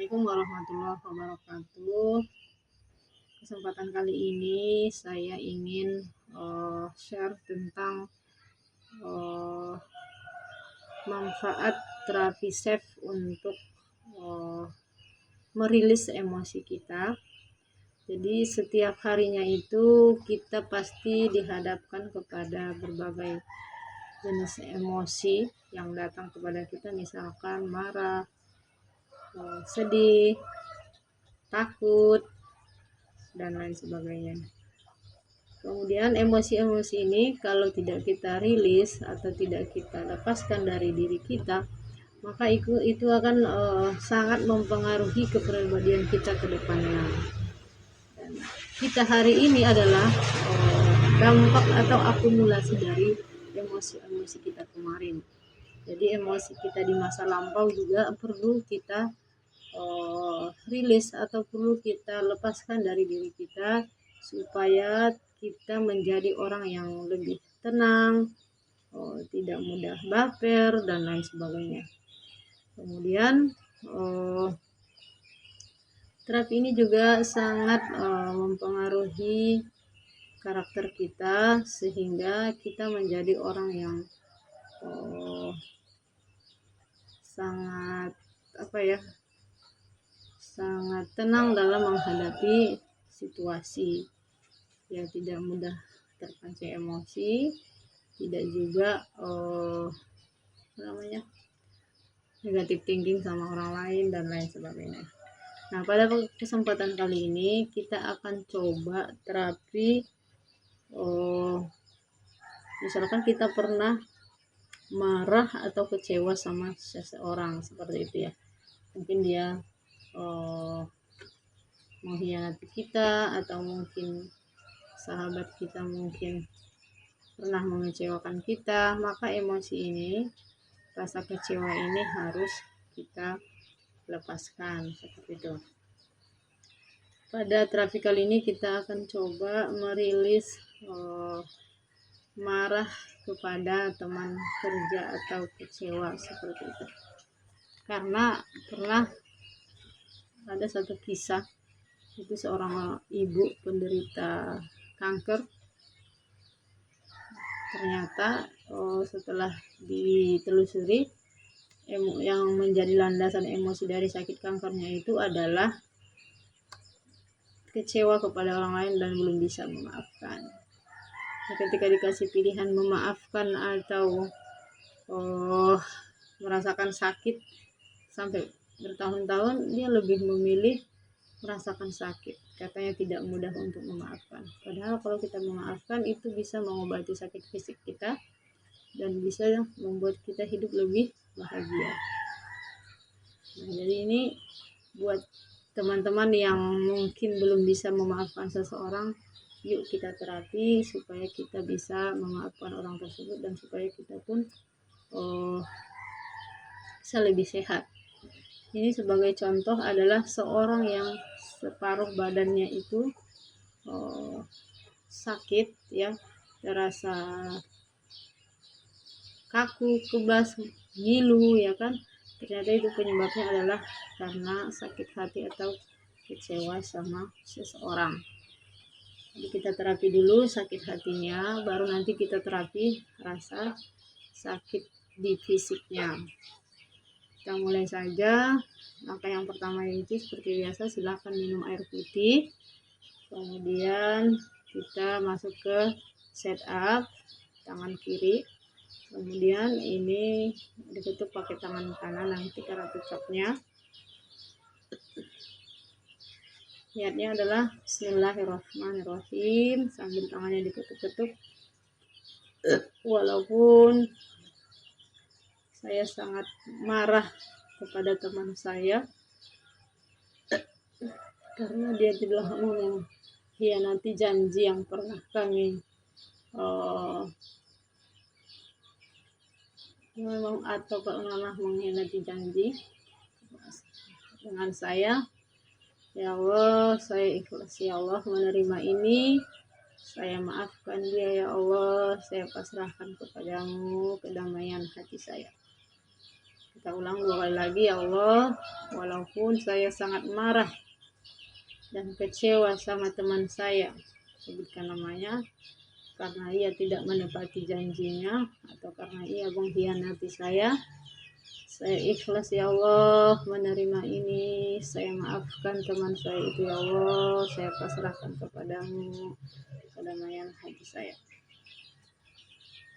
Assalamualaikum warahmatullahi wabarakatuh. Kesempatan kali ini saya ingin share tentang manfaat terapi safe untuk merilis emosi kita. Jadi setiap harinya itu kita pasti dihadapkan kepada berbagai jenis emosi yang datang kepada kita, misalkan marah, sedih, takut, dan lain sebagainya. Kemudian emosi-emosi ini kalau tidak kita rilis atau tidak kita lepaskan dari diri kita, maka itu akan sangat mempengaruhi kepribadian kita ke depannya. Dan kita hari ini adalah dampak atau akumulasi dari emosi-emosi kita kemarin. Jadi emosi kita di masa lampau juga perlu kita rilis atau perlu kita lepaskan dari diri kita supaya kita menjadi orang yang lebih tenang, tidak mudah baper dan lain sebagainya. Kemudian terapi ini juga sangat mempengaruhi karakter kita sehingga kita menjadi orang yang sangat sangat tenang dalam menghadapi situasi, ya tidak mudah terpancing emosi, tidak juga negatif thinking sama orang lain dan lain sebagainya. Nah, pada kesempatan kali ini kita akan coba terapi misalkan kita pernah marah atau kecewa sama seseorang seperti itu ya. Mungkin dia mengkhianati kita, atau mungkin sahabat kita mungkin pernah mengecewakan kita, maka emosi ini, rasa kecewa ini harus kita lepaskan seperti itu. Pada terapi kali ini kita akan coba merilis marah kepada teman kerja atau kecewa seperti itu. Karena pernah ada satu kisah, itu seorang ibu penderita kanker. Ternyata setelah ditelusuri, yang menjadi landasan emosi dari sakit kankernya itu adalah kecewa kepada orang lain dan belum bisa memaafkan. Ketika dikasih pilihan memaafkan atau merasakan sakit sampai bertahun-tahun, dia lebih memilih merasakan sakit. Katanya tidak mudah untuk memaafkan. Padahal kalau kita memaafkan itu bisa mengobati sakit fisik kita dan bisa membuat kita hidup lebih bahagia. Nah, jadi ini buat teman-teman yang mungkin belum bisa memaafkan seseorang, yuk kita terapi supaya kita bisa memaafkan orang tersebut dan supaya kita pun bisa lebih sehat. Ini sebagai contoh adalah seorang yang separuh badannya itu sakit ya, terasa kaku, kebas, ngilu ya kan. Ternyata itu penyebabnya adalah karena sakit hati atau kecewa sama seseorang. Jadi kita terapi dulu sakit hatinya, baru nanti kita terapi rasa sakit di fisiknya. Kita mulai saja. Langkah yang pertama itu seperti biasa, silahkan minum air putih. Kemudian kita masuk ke setup tangan kiri. Kemudian ini ditutup pakai tangan kanan, nanti cara tutupnya. Niatnya adalah Bismillahirrahmanirrahim sambil tangannya diketuk-ketuk. Walaupun saya sangat marah kepada teman saya karena dia telah mengkhianati janji yang pernah kami pernah mengkhianati janji dengan saya. Ya Allah, saya ikhlas ya Allah menerima ini. Saya maafkan dia ya Allah. Saya pasrahkan kepadamu kedamaian hati saya. Kita ulang 2 kali lagi. Ya Allah, walaupun saya sangat marah dan kecewa sama teman saya, sebutkan namanya, karena ia tidak menepati janjinya atau karena ia mengkhianati saya ikhlas ya Allah menerima ini. Saya maafkan teman saya itu ya Allah, saya pasrahkan kepadamu kedamaian hati saya.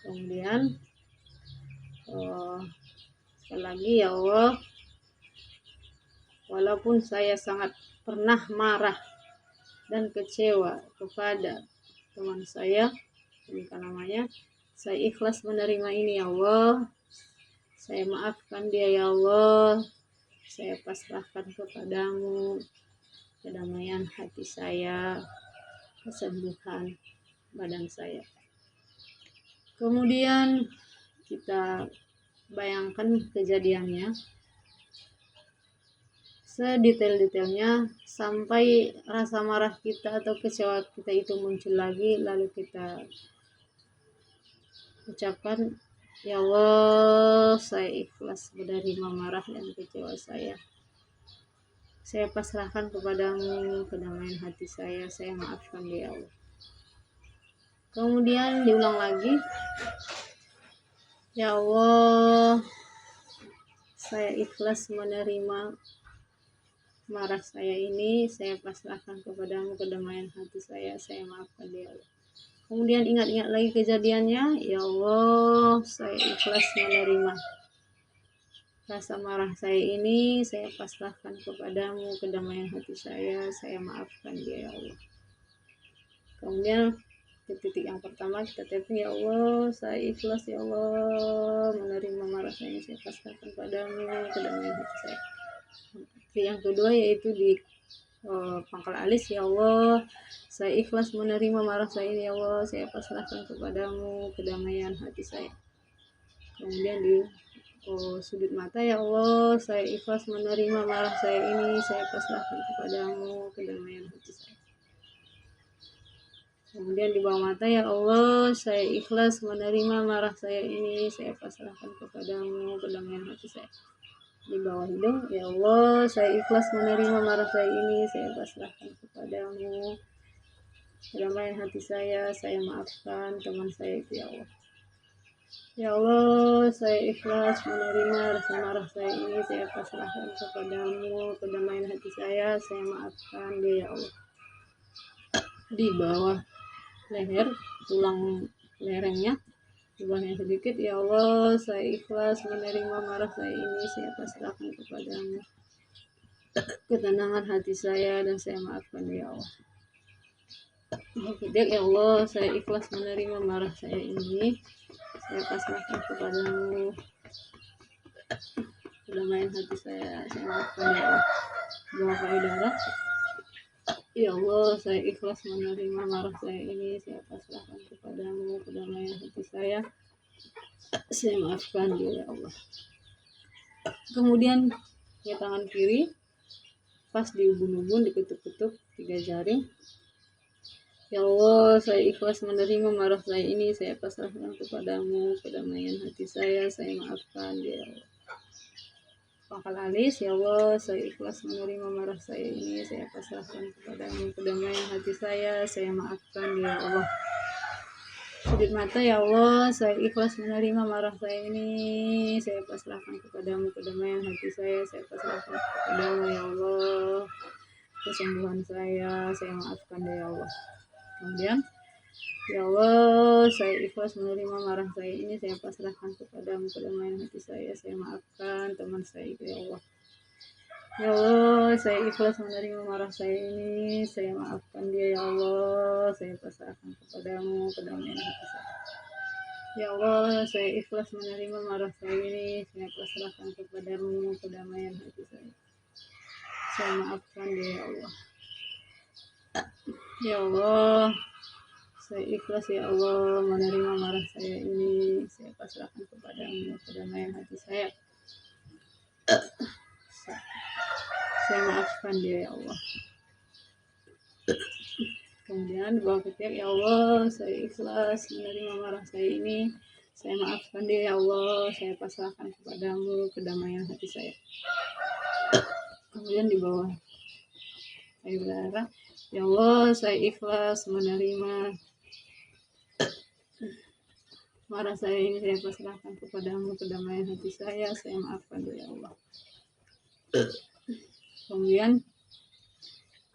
Kemudian sekali lagi, ya Allah, walaupun saya sangat pernah marah dan kecewa kepada teman saya, bukan namanya, saya ikhlas menerima ini ya Allah. Saya maafkan dia ya Allah. Saya pasrahkan kepadamu kedamaian hati saya, kesembuhan badan saya. Kemudian kita bayangkan kejadiannya sedetail-detailnya sampai rasa marah kita atau kecewa kita itu muncul lagi, lalu kita ucapkan, ya Allah, saya ikhlas menerima marah dan kecewa saya. Saya pasrahkan kepadamu kedamaian hati saya maafkan dia, Allah. Kemudian diulang lagi, ya Allah, saya ikhlas menerima marah saya ini, saya pasrahkan kepadamu kedamaian hati saya maafkan dia, Allah. Kemudian ingat-ingat lagi kejadiannya, ya Allah, saya ikhlas menerima rasa marah saya ini, saya pasrahkan kepadamu kedamaian hati saya maafkan dia ya Allah. Kemudian di titik yang pertama kita tapping, ya Allah, saya ikhlas ya Allah menerima marah saya ini, saya pasrahkan padamu kedamaian hati saya. Yang kedua yaitu di pangkal alis, ya Allah, saya ikhlas menerima marah saya ini ya Allah, saya pasrahkan kepadamu kedamaian hati saya. Kemudian di sudut mata, ya Allah, saya ikhlas menerima marah saya ini, saya pasrahkan kepadamu kedamaian hati saya. Kemudian di bawah mata, ya Allah, saya ikhlas menerima marah saya ini, saya pasrahkan kepadamu kedamaian hati saya. Di bawah hidung, ya Allah, saya ikhlas menerima marah saya ini, saya pasrahkan kepadamu kedamaian hati saya maafkan teman saya itu ya Allah. Ya Allah, saya ikhlas menerima rasa marah saya ini, saya pasrahkan kepadamu kedamaian hati saya maafkan dia ya Allah. Di bawah leher, tulang lerengnya, di bawahnya sedikit, ya Allah, saya ikhlas menerima marah saya ini, saya pasrahkan kepadamu ketenangan hati saya dan saya maafkan ya Allah. Ya Allah, saya ikhlas menerima marah saya ini, saya pasrahkan kepadamu kedamaian hati saya maafkan ya Allah. Dua kali darah, ya Allah, saya ikhlas menerima marah saya ini, saya pasrahkan kepadamu kedamaian hati saya maafkan dia ya Allah. Kemudian ya tangan kiri pas di ubun-ubun diketuk-ketuk 3 jari, ya Allah, saya ikhlas menerima marah saya ini, saya pasrahkan kepadamu kedamaian hati saya maafkan dia ya Allah. Pangkal alis, ya Allah, saya ikhlas menerima marah saya ini, saya pasrahkan kepadamu kedamaian hati saya maafkan dia ya Allah. Sudut mata, ya Allah, saya ikhlas menerima marah saya ini, saya pasrahkan kepadamu kedamaian hati saya pasrahkan kepadamu ya Allah. Kesembuhan saya maafkan dia ya Allah. Kemudian, ya Allah, saya ikhlas menerima marah saya ini, saya pasrahkan kepadamu kedamaian hati saya maafkan teman saya itu ya Allah. Ya Allah, saya ikhlas menerima marah saya ini, saya maafkan dia ya Allah, saya pasrahkan kepadamu kedamaian hati saya. Ya Allah, saya ikhlas menerima marah saya ini, saya pasrahkan kepadamu kedamaian hati saya maafkan dia ya Allah. Ya Allah, saya ikhlas ya Allah menerima marah saya ini, saya pasrahkan kepadamu kedamaian hati saya maafkan dia ya Allah. Kemudian di bawah ketiak, ya Allah, saya ikhlas menerima marah saya ini, saya maafkan dia ya Allah, saya pasrahkan kepadamu kedamaian hati saya. Kemudian di bawah saya berharap, ya Allah saya ikhlas menerima marah saya ini, saya pasrahkan kepadamu kedamaian hati saya maafkan dia ya Allah. Kemudian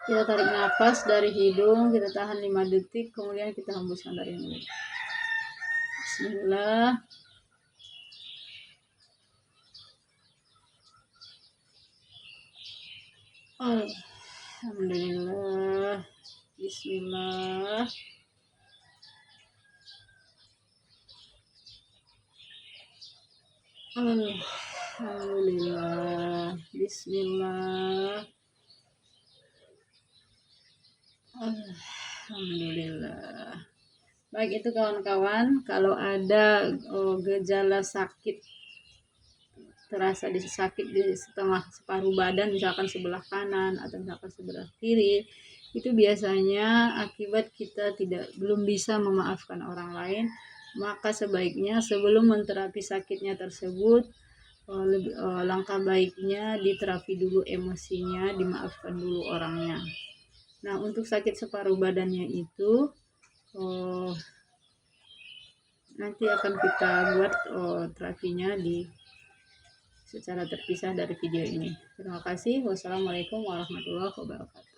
kita tarik nafas dari hidung, kita tahan 5 detik, kemudian kita hembuskan dari mulut. Bismillah. Alhamdulillah. Bismillah. Alhamdulillah. Bismillah. Alhamdulillah. Baik, itu kawan-kawan, kalau ada gejala sakit, terasa sakit di separuh badan, misalkan sebelah kanan atau misalkan sebelah kiri, itu biasanya akibat kita belum bisa memaafkan orang lain. Maka sebaiknya sebelum menterapi sakitnya tersebut, langkah baiknya diterapi dulu emosinya, dimaafkan dulu orangnya. Nah, untuk sakit separuh badannya itu nanti akan kita buat terapinya secara terpisah dari video ini. Terima kasih. Wassalamualaikum warahmatullahi wabarakatuh.